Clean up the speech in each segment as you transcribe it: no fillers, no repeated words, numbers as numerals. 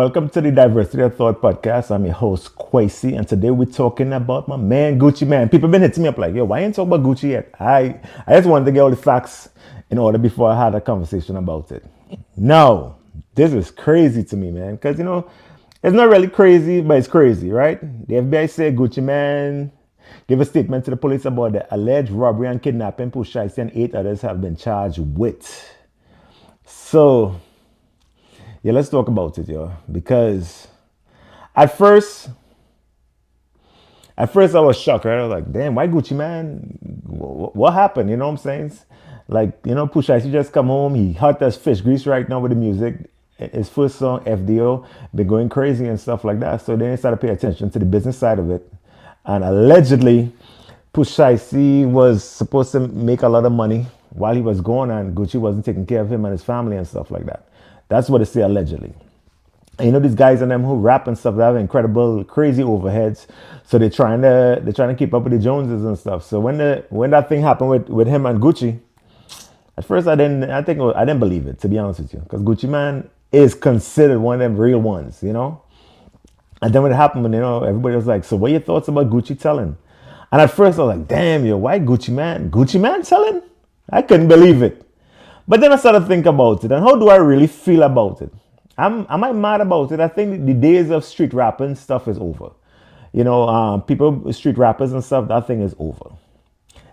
Welcome to the Diversity of Thought podcast. I'm your host, Kwesi, and today we're talking about my man, Gucci Man. People been hitting me up like, yo, why ain't talk about Gucci yet? I just wanted to get all the facts in order before I had a conversation about it. No, this is crazy to me, man, because, it's not really crazy, but it's crazy, right? The FBI said Gucci Man gave a statement to the police about the alleged robbery and kidnapping. Pusha and 8 others have been charged with. So, yeah, let's talk about it, yo. Because at first I was shocked, right? I was like, damn, why Gucci Man? What happened? You know what I'm saying? Like, Pusha he just come home. He hot as fish grease right now with the music. His first song, FDO, been going crazy and stuff like that. So then they started to pay attention to the business side of it. And allegedly, Pusha was supposed to make a lot of money while he was gone, and Gucci wasn't taking care of him and his family and stuff like that. That's what they say allegedly. And these guys and them who rap and stuff, they have incredible, crazy overheads. So they're trying to keep up with the Joneses and stuff. So when that thing happened with him and Gucci, at first I didn't believe it, to be honest with you, because Gucci Man is considered one of them real ones, And then when it happened, everybody was like, so what are your thoughts about Gucci telling? And at first I was like, damn, yo, why Gucci Man? Gucci Man telling? I couldn't believe it. But then I started to think about it, and how do I really feel about it? Am I mad about it? I think the days of street rapping stuff is over. People, street rappers and stuff, that thing is over.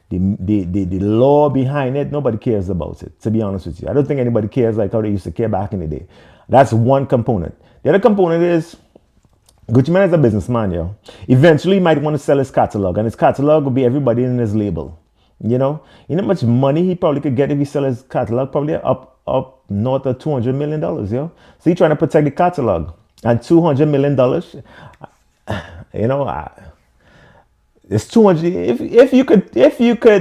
The law behind it, nobody cares about it, to be honest with you. I don't think anybody cares like how they used to care back in the day. That's one component. The other component is Gucci Man is a businessman, yo. Eventually, he might want to sell his catalog, and his catalog will be everybody in his label. You know how much money he probably could get if he sell his catalog, probably up north of $200 million, yo. So he's trying to protect the catalog, and $200 million, it's 200.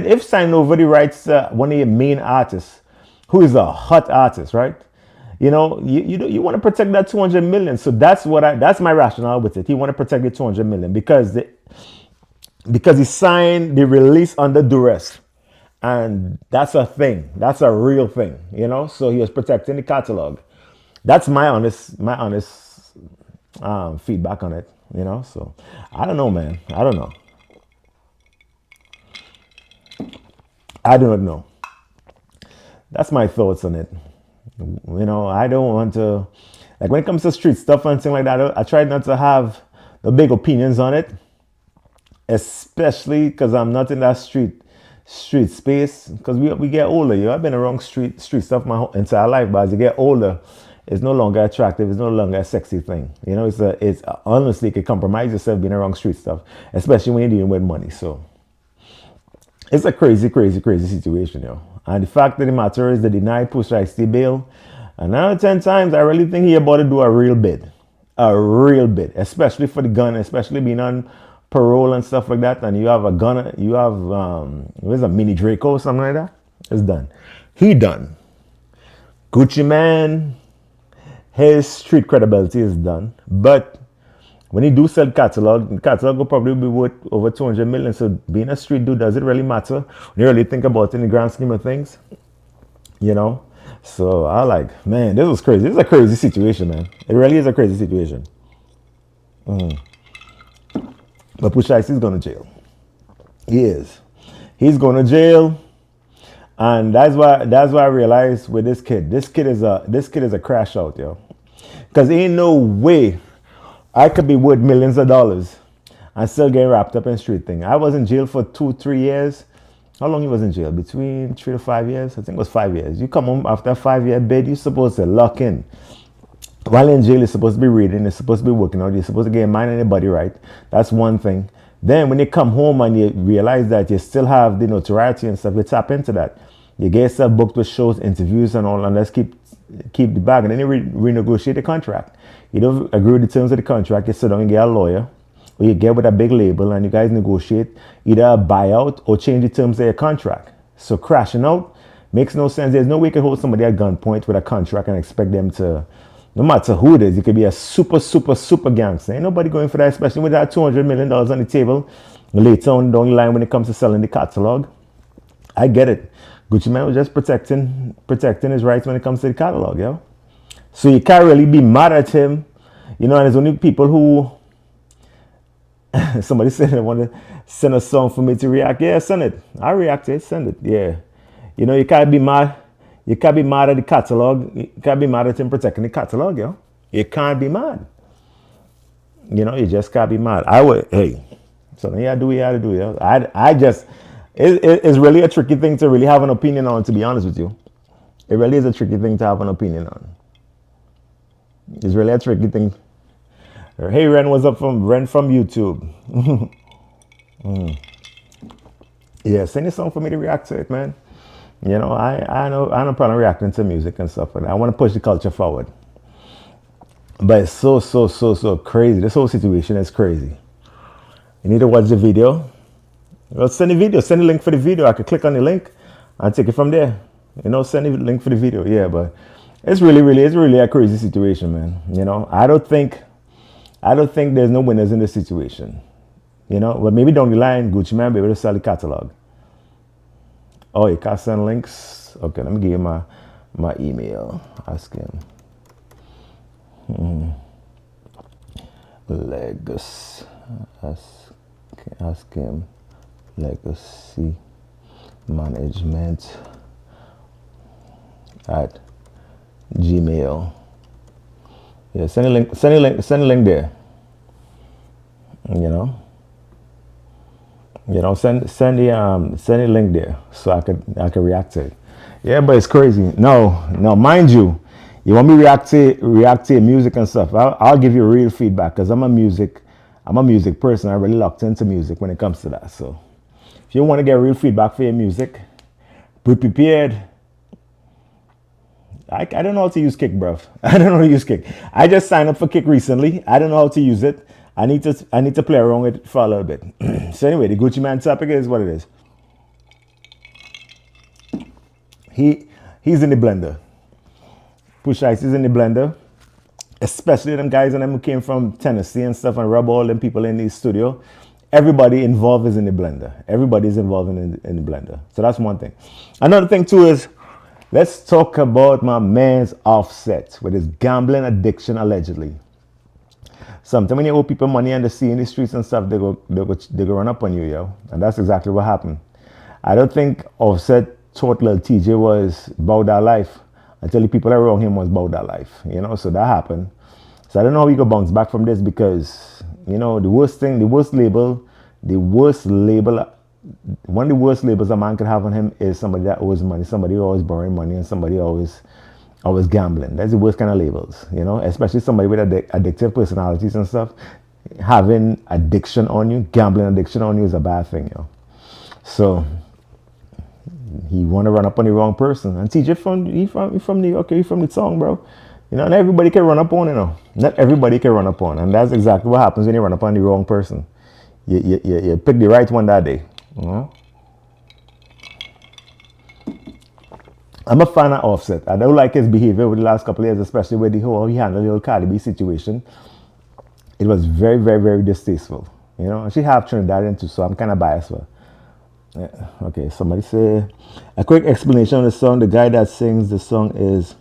If signing over the rights, one of your main artists, who is a hot artist, right? You want to protect that 200 million. So that's my rationale with it. He want to protect the 200 million because he signed the release under duress, and that's a thing. That's a real thing, So he was protecting the catalog. That's my honest feedback on it, So I don't know, man. I don't know. I do not know. That's my thoughts on it. I don't want to, like, when it comes to street stuff and things like that, I try not to have the big opinions on it, especially because I'm not in that street space, because we get older. I've been around street stuff my entire life, but as you get older, it's no longer attractive. It's no longer a sexy thing. It's honestly, you can compromise yourself being around street stuff, especially when you're dealing with money. So it's a crazy, crazy, crazy situation, yo. And the fact of the matter is they denied Pusha bail. And out of 10 times, I really think he about to do a real bid. A real bid, especially for the gun, especially being on parole and stuff like that. And you have a gun, you have, where's a mini Draco or something like that? It's done. He done. Gucci Man, his street credibility is done. But when he do sell catalog, the catalog will probably be worth over 200 million. So being a street dude, does it really matter when you really think about it in the grand scheme of things? So I like, man, this was crazy. This is a crazy situation, man. It really is a crazy situation. But Pusha is going to jail. He is. He's going to jail. And that's why I realized with this kid is a crash out, yo. Because ain't no way I could be worth millions of dollars and still getting wrapped up in street thing. I was in jail for 2-3 years. How long he was in jail? Between 3 to 5 years? I think it was 5 years. You come home after a 5-year bid, you're supposed to lock in. While in jail, you're supposed to be reading, you're supposed to be working out, you're supposed to get your mind and your body right. That's one thing. Then when you come home and you realize that you still have the notoriety and stuff, you tap into that. You get yourself booked with shows, interviews and all, and let's keep the bag. And then you renegotiate the contract. You don't agree with the terms of the contract, you sit down and get a lawyer, or you get with a big label and you guys negotiate either a buyout or change the terms of your contract. So crashing out makes no sense. There's no way you can hold somebody at gunpoint with a contract and expect them to, no matter who it is, you could be a super, super, super gangster. Ain't nobody going for that, especially with that $200 million on the table later on down the line when it comes to selling the catalog. I get it. Gucci Man was just protecting his rights when it comes to the catalog, yo. So you can't really be mad at him You know, and there's only people who somebody said they want to send a song for me to react. Yeah, send it. I react to it. Send it. Yeah. You know, you can't be mad. You can't be mad at the catalog. You can't be mad at him protecting the catalog, yo. You can't be mad. You know, you just can't be mad. I would, hey, so then you gotta do what you gotta do, yo. I just, it's really a tricky thing to really have an opinion on, to be honest with you. It really is a tricky thing to have an opinion on. It's really a tricky thing. Hey, Ren, what's up from Ren from YouTube? Yeah, send your song for me to react to it, man. You know, I know I don't plan on reacting to music and stuff, but I want to push the culture forward. But it's so crazy. This whole situation is crazy. You need to watch the video. Well, send the video. Send the link for the video. I could click on the link and take it from there. You know, send the link for the video. Yeah, but it's really a crazy situation, man. You know, I don't think there's no winners in this situation. You know, but maybe down the line, Gucci Man be able to sell the catalog. Oh, you can't send links. Okay, let me give you my email. Ask him. Legacy. Ask him. Legacy management at Gmail. Yeah, send a link there. You know, send the link there so I could react to it. Yeah, but it's crazy. No, mind you, you want me to react to your music and stuff. I'll give you real feedback because I'm a music person. I really locked into music when it comes to that. So if you want to get real feedback for your music, be prepared. I don't know how to use Kick, bruv. I don't know how to use Kick. I just signed up for Kick recently. I don't know how to use it. I need to play around with it for a little bit. So anyway, the Gucci Man topic is what it is. He's in the blender. Push Ice is in the blender. Especially them guys and them who came from Tennessee and stuff and rub all them people in the studio. Everybody involved is in the blender. Everybody's involved in the blender. So that's one thing. Another thing too is, let's talk about my man's Offset with his gambling addiction allegedly. Sometimes when you owe people money and they see in the streets and stuff, they go run up on you, yo. And that's exactly what happened. I don't think Offset thought Lil TJ was about that life until the people around him was about that life, you know. So that happened. So I don't know how he could bounce back from this because, you know, one of the worst labels a man could have on him is somebody that owes money, somebody who always borrowing money, and somebody always gambling. That's the worst kind of labels, you know, especially somebody with addictive personalities and stuff. Having addiction on you, gambling addiction on you is a bad thing, yo. So he want to run up on the wrong person. And TJ from New York, he from the song, bro. You know, not everybody can run up on, you know. Not everybody can run up on. And that's exactly what happens when you run up on the wrong person. You pick the right one that day. You know? I'm a fan of Offset. I don't like his behavior over the last couple of years, especially with how he handled the whole Cardi B situation. It was very distasteful. You know, she half Trinidadian too, so I'm kind of biased for her. Yeah. Okay, somebody say a quick explanation of the song. The guy that sings the song is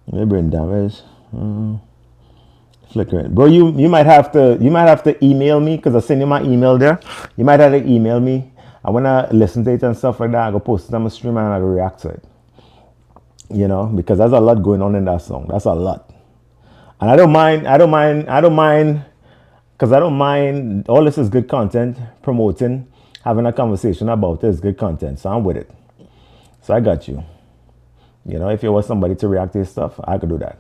brain damage. Flickering, bro. You might have to email me because I send you my email there. You might have to email me. I wanna listen to it and stuff like that. I go post it on my stream and I go react to it. You know, because there's a lot going on in that song. That's a lot, and I don't mind because I don't mind. All this is good content. Promoting, having a conversation about it is good content. So I'm with it. So I got you. You know, if you want somebody to react to his stuff, I could do that.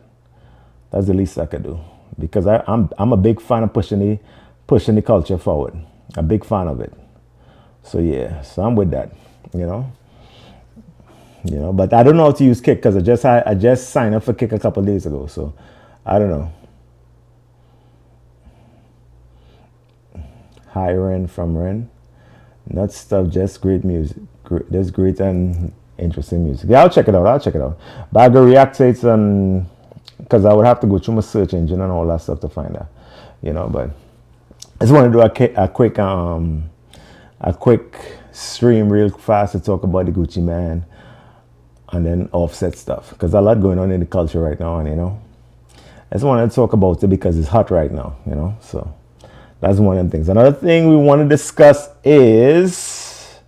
That's the least I could do because I'm a big fan of pushing the culture forward. A big fan of it. So yeah, so I'm with that. You know, but I don't know how to use Kick because I just signed up for Kick a couple days ago. So I don't know. Hi Ren from Ren. Not stuff, just great music. There's great and interesting music. Yeah, I'll check it out. But I go react to it because I would have to go through my search engine and all that stuff to find that. You know, but I just want to do a quick stream real fast to talk about the Gucci Man and then Offset stuff because a lot going on in the culture right now, and you know, I just wanted to talk about it because it's hot right now, you know. So that's one of the things. Another thing we want to discuss is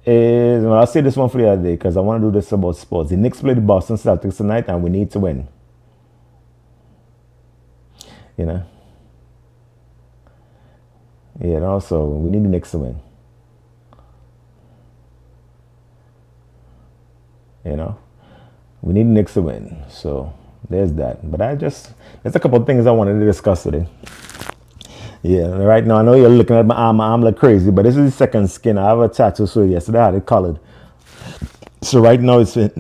well, I'll say this one for the other day because I want to do this about sports. The Knicks play the Boston Celtics tonight, and we need to win. You know. You know, so we need the Knicks to win. You know, we need the Knicks to win. So there's that. But there's a couple of things I wanted to discuss today. Yeah, right now I know you're looking at my arm like crazy, but this is the second skin. I have a tattoo, so yesterday I had it colored. So right now it's in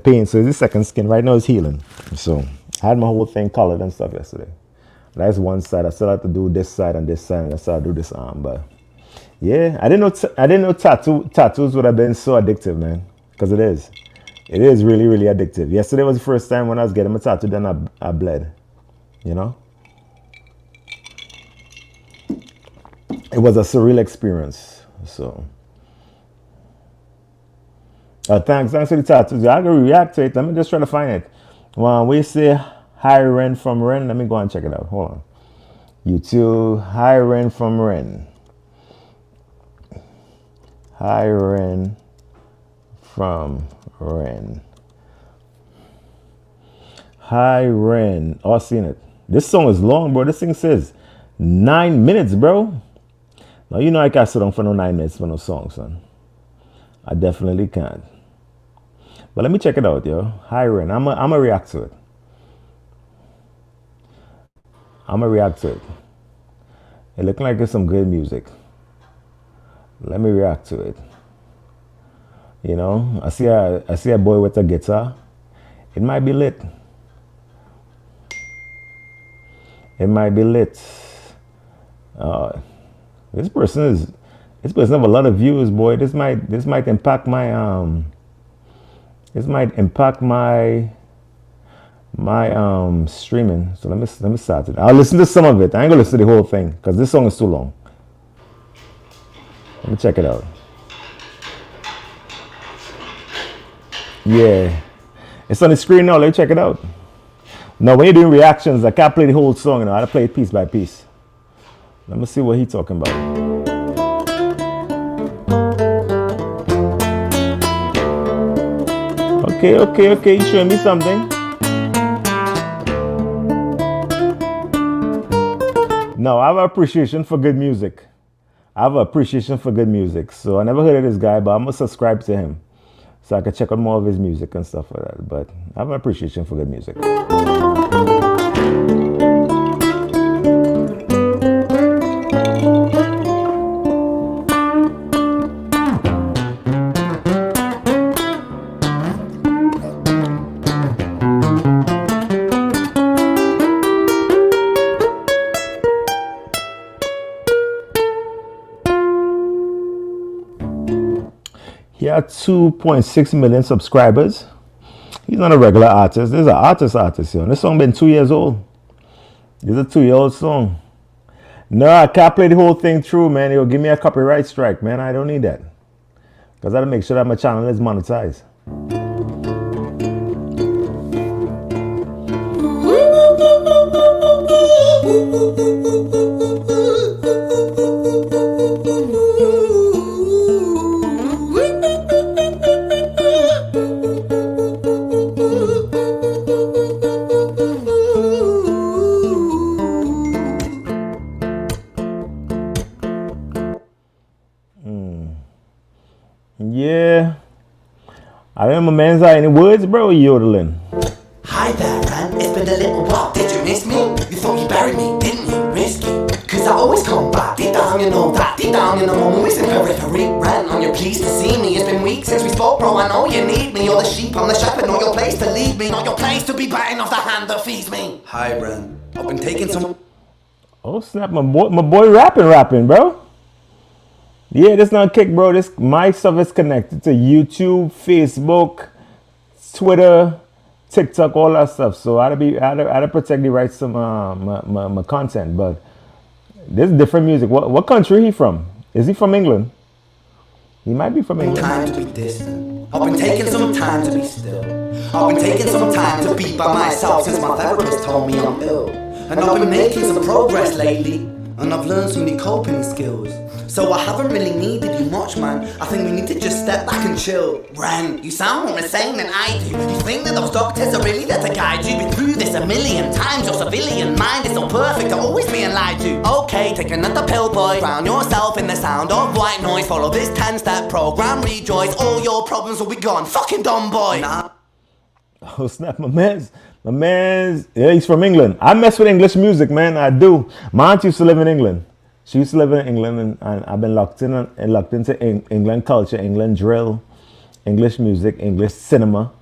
pain. So it's the second skin. Right now it's healing. So I had my whole thing colored and stuff yesterday. That's one side. I still have to do this side and this side, and I still have to do this arm. But yeah, I didn't know tattoos would have been so addictive, man. Because it is really, really addictive. Yesterday was the first time when I was getting my tattoo done. I bled. You know, it was a surreal experience. So thanks for the tattoos. I can react to it. Let me just try to find it. Well, we say hi Ren from Ren. Let me go and check it out. Hold on. YouTube. Hi Ren from Ren. Hi Ren from Ren. Hi Ren. Oh, I've seen it. This song is long, bro. This thing says 9 minutes, bro. Now you know I can't sit down for no 9 minutes for no song, son. I definitely can't. But let me check it out, yo. Hi Ren. I'm a react to it. It looking like it's some good music. Let me react to it. You know, I see a boy with a guitar. It might be lit. This person have a lot of views, boy. This might impact my streaming. So let me start it. I'll listen to some of it. I ain't gonna listen to the whole thing because this song is too long. Let me check it out. Yeah, it's on the screen now. Let me check it out. Now, when you're doing reactions, I can't play the whole song. You know, I play it piece by piece. Let me see what he's talking about. Okay. You showing me something? No, I have an appreciation for good music. So I never heard of this guy, but I'm gonna subscribe to him so I can check out more of his music and stuff like that. But I have an appreciation for good music. He had 2.6 million subscribers. He's not a regular artist. This is an artist, yo. This song been 2 years old. This is a 2-year-old song. No, I can't play the whole thing through, man. It'll give me a copyright strike, man. I don't need that. Because I gotta make sure that my channel is monetized. Yeah. I remember man's out in the woods, bro, yodeling. Hi there, man. It's been a little while. Did you miss me? You thought you buried me, didn't you? Risky. Cause I always come back. Deep down, you know that. Deep down in the moment, in periphery. Ran on your pleased to see me. It's been weeks since we spoke, bro. I know you need me. You're the sheep, I'm the shepherd. Not your place to lead me. Not your place to be biting off the hand that feeds me. Hi, Bren. I've been taking some... Oh, snap. My boy rapping, bro. Yeah, this not kick, bro. My stuff is connected to YouTube, Facebook, Twitter, TikTok, all that stuff. So I had to protect the rights to my content. But this is different music. What country he from? Is he from England? He might be from England. Time to be distant. I've been taking some time to be still. I've been taking some time to be by myself since my therapist told me I'm ill. And I've been making some progress lately, and I've learned some new coping skills. So I haven't really needed you much, man. I think we need to just step back and chill. Ren, you sound more insane than I do. You think that those doctors are really there to guide you? Been through this a million times. Your civilian mind is so perfect to always being lied to. Okay, take another pill, boy. Drown yourself in the sound of white noise. Follow this 10-step program, rejoice. All your problems will be gone. Fucking dumb boy. Nah. Oh snap, my man's, yeah, he's from England. I mess with English music, man, I do. My aunt used to live in England. She used to live in England, and I've been locked into England culture, England drill, English music, English cinema.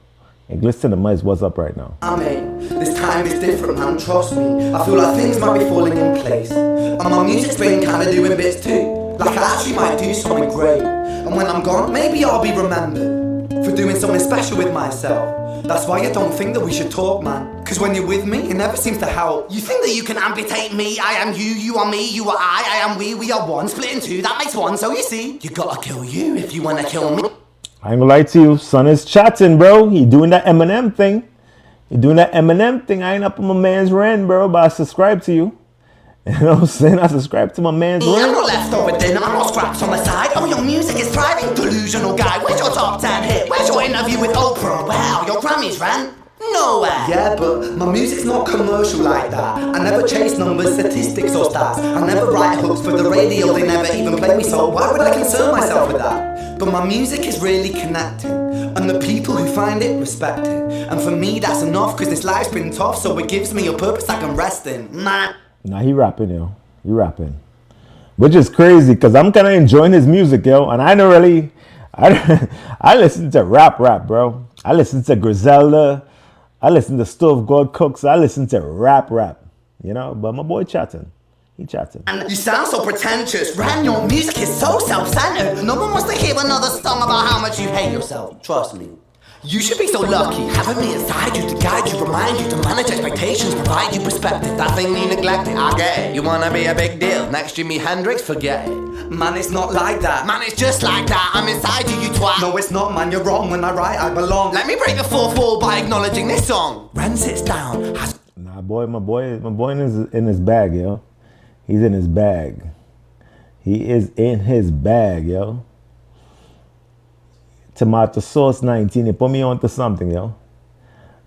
English cinema is what's up right now. I mean, this time is different, man, trust me. I feel like things might be falling in place. And my music's been kinda doing bits too. Like I actually might do something great. And when I'm gone, maybe I'll be remembered for doing something special with myself. That's why I don't think that we should talk, man. Cause when you're with me, it never seems to help. You think that you can amputate me? I am you, you are me, you are I am we are one. Split in two, that makes one. So you see, you gotta kill you if you wanna kill me. I ain't gonna lie to you, son is chatting, bro. He doing that Eminem thing. I ain't up on my man's rent, bro, but I subscribe to you. You know what I'm saying? I subscribe to my man's rent. I'm not left over dinner, I'm not scraps on the side. Oh, your music is thriving, delusional guy. Where's your top 10 hit? Where's your interview with Oprah? Wow, your Grammys ran nowhere. Yeah, but my music's not commercial like that. I never chase numbers, statistics or stats. I never write hooks for the radio, they never even play me, so why would I concern myself with that? But my music is really connecting, and the people who find it respect it. And for me that's enough, cause this life's been tough, so it gives me a purpose I can rest in. Man. Nah, he rapping, yo. He rapping. Which is crazy, because I'm kind of enjoying his music, yo. And I don't really... I listen to rap, bro. I listen to Griselda. I listen to Stove God Cooks. I listen to rap. You know? But my boy chatting. He chatting. And you sound so pretentious. Ran, your music is so self-centered. No one wants to hear another song about how much you hate yourself. Trust me. You should be so lucky, having me inside you to guide you, remind you to manage expectations, provide you perspective. That thing you neglected, I get it. You wanna be a big deal, next Jimi Hendrix, forget it. Man, it's not like that. Man, it's just like that. I'm inside you, you twat. No, it's not, man, you're wrong. When I write, I belong. Let me break the fourth wall by acknowledging this song. Ren sits down, Nah, my boy in his bag, yo. He's in his bag. He is in his bag, yo. Tomato sauce 19. He put me onto something, yo.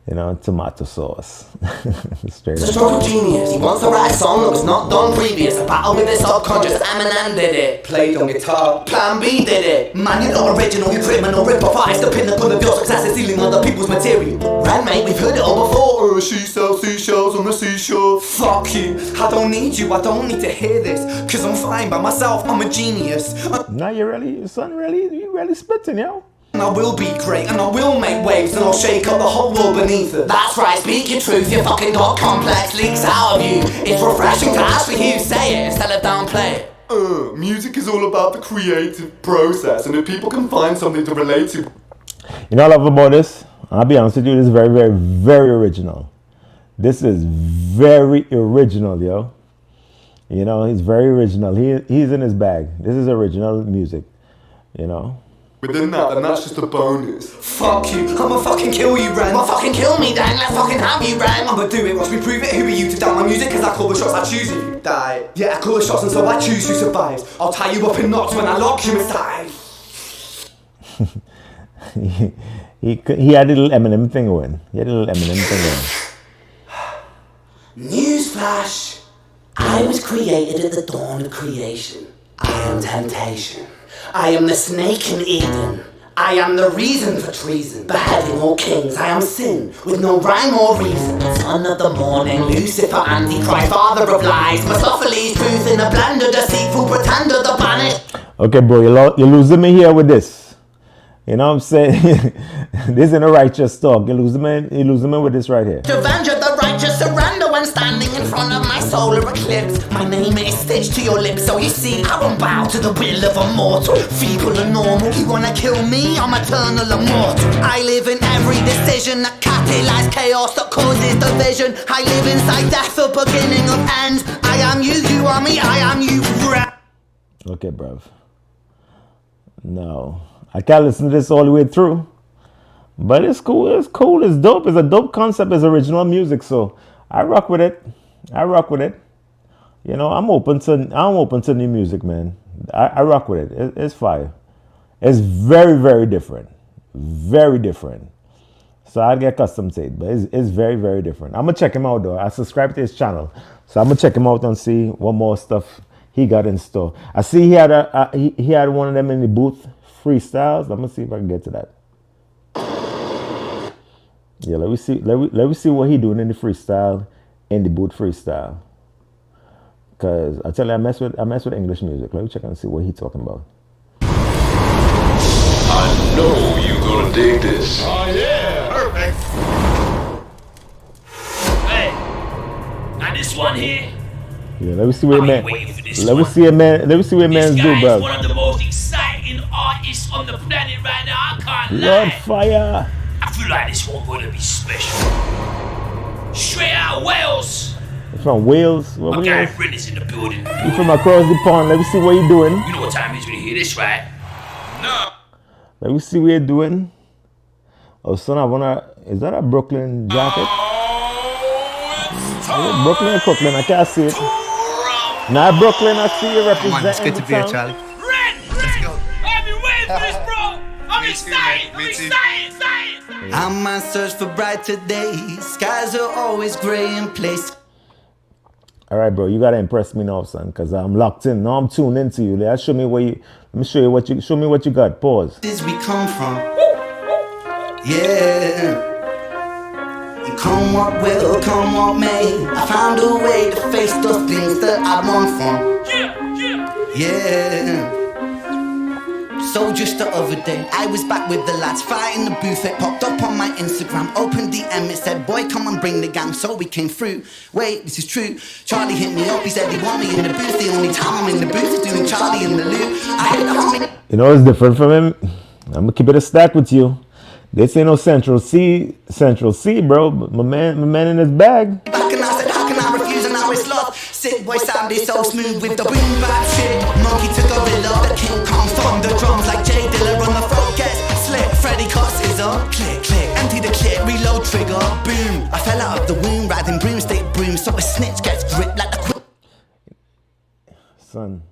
You know, tomato sauce. Straight up. Stroke of genius. He wants to write a song that was not done previous. A battle with his subconscious. Eminem did it. Played on guitar. Plan B did it. Man, you're not original. You criminal rip-off artist. The pinnacle of your success is stealing other people's material. Ren, mate, we've heard it all before. She sells seashells on the seashore. Fuck you. I don't need you. I don't need to hear this. Cause I'm fine by myself. I'm a genius. Now you really spitting, yo. And I will be great, and I will make waves, and I'll shake up the whole world beneath it. That's right, speak your truth, your fucking God complex leaks out of you. It's refreshing to actually hear you say it instead of downplay it. Music is all about the creative process, and if people can find something to relate to. You know what I love about this? I'll be honest with you, this is very, very, very original. This is very original, yo. You know, he's very original. He's in his bag. This is original music, you know. Within that, then that's just a bonus. Fuck you, I'ma fucking kill you, Ren. Well, fucking kill me then, let's fucking have you, Ren. I'ma do it, watch me prove it. Who are you to doubt my music? Cause I call the shots, I choose if you die. Yeah, I call the shots and so I choose who survives. I'll tie you up in knots when I lock you inside. he had a little Eminem thing going. Newsflash. I was created at the dawn of creation. I am temptation. I am the snake in Eden. I am the reason for treason, beheading all kings. I am sin, with no rhyme or reason. Son of the morning, Lucifer, Antichrist, father of lies. Mephistopheles, truth in a blender, deceitful pretender, the banished. Okay, bro, you're losing me here with this. You know what I'm saying? This isn't a righteous talk. You're losing me with this right here. To avenge of the righteous surrender when standing in front of my solar eclipse. My name is stitched to your lips, so you see I won't bow to the will of a mortal. Feeble and normal, you wanna kill me? I'm eternal immortal. I live in every decision that catalyzes chaos, that causes division. I live inside death, the beginning of ends. I am you, you are me, I am you. Okay, bruv. No. I can't listen to this all the way through. But it's cool. It's cool. It's dope. It's a dope concept. It's original music. So I rock with it. I rock with it. You know, I'm open to new music, man. I rock with it's fire. It's very, very different. Very different. So I'd get custom to it, but it's very, very different. I'm gonna check him out though. I subscribe to his channel, so I'm gonna check him out and see what more stuff he got in store. I see he had one of them in the booth freestyles. I'm gonna see if I can get to that. Yeah, let me see. Let me see what he doing in the freestyle, in the booth freestyle. Cause I tell you, I mess with English music. Let me check and see what he talking about. I know you gonna dig this. Oh yeah, perfect. Hey, now this one here. Yeah, let me see what I'm man. waiting for this Let me one. see a man. Let me see what This man's do, guy is bro. one of the most exciting artists on the planet right now. I can't Lord lie. fire. I feel like this one gonna be special. Straight out of Wales. From Wales. What My we guy is? Brent is in the building. You from across the pond. Let me see what you doing. You know what time it is when you hear this, right? No. Let me see what you're doing. Oh, son, is that a Brooklyn jacket? Is it Brooklyn or Crooklyn? I can't see it. Not Brooklyn, I see you representing Man, it's good to the be here, town. Charlie. Ren! go. I've been waiting for this, bro! I'm excited! Me too. excited! I'm on search for brighter days. Skies are always gray in place. All right, bro, you gotta impress me now, son, cause I'm locked in. Now I'm tuned into you. Let me show me what you got. Pause. This we come from. Yeah. And come what will, come what may. I found a way to face the things that I run from. Yeah. So just the other day, I was back with the lads, fighting the booth. It popped up on my Instagram, opened DM, it said, boy, come and bring the gang. So we came through. Wait, this is true. Charlie hit me up, he said he want me in the booth. The only time I'm in the booth is doing Charlie in the loop. I hit the homie. You know what's different from him? I'm gonna keep it a stack with you. This ain't no Central C, bro. But my man in his bag. Back and I said, how can I refuse? And now it's love. Sick boy sounded so smooth with the boom bap shit. Monkey to gorilla, the king Kong from the drums like Jay Dilla on the phone. Gets slick, Freddy cuts his up. Click, click, empty the clip, reload trigger. Boom, I fell out of the womb, riding broomstick broom. So a snitch gets gripped like the quick. Son,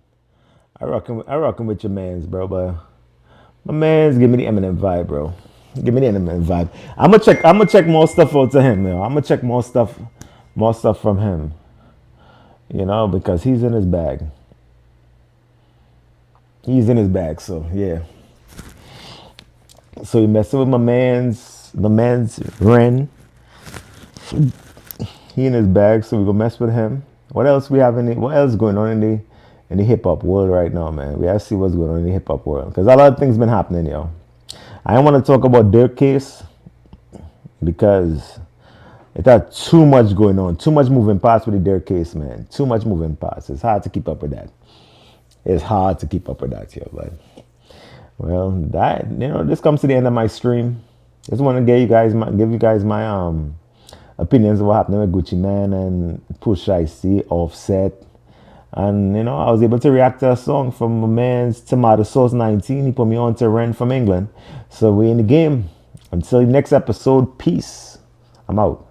I reckon with your mans, bro, but my man's give me the Eminem vibe, bro. Give me the Eminem vibe. I'm gonna check more stuff out to him, yo. I'm gonna check more stuff from him. You know, because he's in his bag. He's in his bag, so yeah. So you messing with my man's Ren. He in his bag, so we gonna mess with him. What else going on in the hip hop world right now, man? We gotta see what's going on in the hip hop world. Because a lot of things been happening, yo. I don't want to talk about Dirk case because it had too much going on, too much moving parts with the Dirk case, man. Too much moving parts. It's hard to keep up with that. It's hard to keep up with that, yo. But well, this comes to the end of my stream. Just want to give you guys my opinions of what happened with Gucci Man and Push IC, Offset. And I was able to react to a song from my man's Tomato Sauce 19. He put me on to Ren from England. So we in the game. Until the next episode, peace. I'm out.